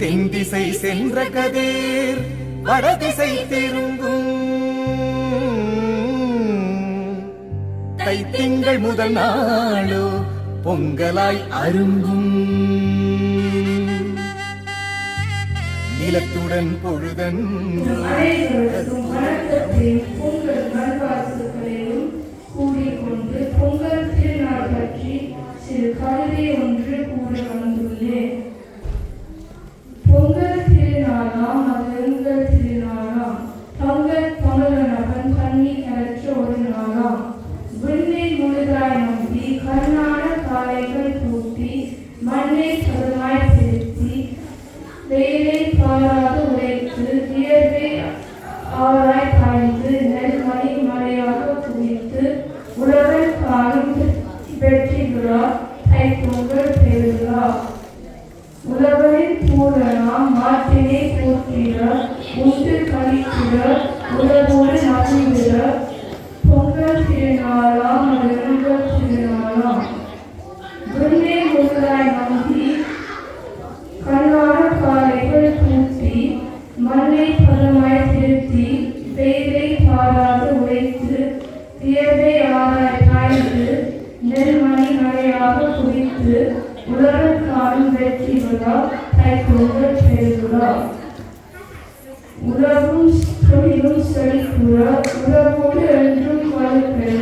தென் திசை சென்ற கதிர் வடதிசை திரும்பும். தைத்திங்கள் முதல் நாளோ பொங்கலாய் அரும்பும். நிலத்துடன் பொழுதன் கூடிக்கொண்டு பொங்கல் திருநாள் பற்றி சிறு கவிதை ஒன்று கூற வந்துள்ளேன். பொங்கல் திருநாளாம் அது எங்கள் திருநாளாம், பொங்கல் பொங்கலனவன் தண்ணி கலற்ற ஒரு நாளாம். விண்ணை முழுதாய் நம்பி கண்ணான காலைகள் பூட்டி மண்ணை சதுமாய் செலுத்தி வேலை பாராது உழைத்து வியர்வை ஆராய் காய்ந்து நெல்மணி மழையாக குவித்து உழவன் காணும் வெற்றி விழா தைப்பொங்கல் பெருவிழா. உழவரின் பூரணா மாட்டினை போற்றிட உண்டு கழித்திட உழவோடு மகிழ்ந்திட பொங்கல் திருநாளாம் அது எங்கள் திருநாளாம். விண்ணை முழுதாய் நம்பி கண்ணான காலைகள் பூட்டி மண்ணை பதமாய் திருத்தி வேலை பாராது உழைத்து வியர்வை ஆராய் காய்ந்து நெல்மணி மழையாக குவித்து உலகம் காணும் வெற்றி விழா தைப்பொங்கல் பெருவிழா. உலகும் தொழிலும் செழிப்புற உலகோடு என்றும் வலுப்பெற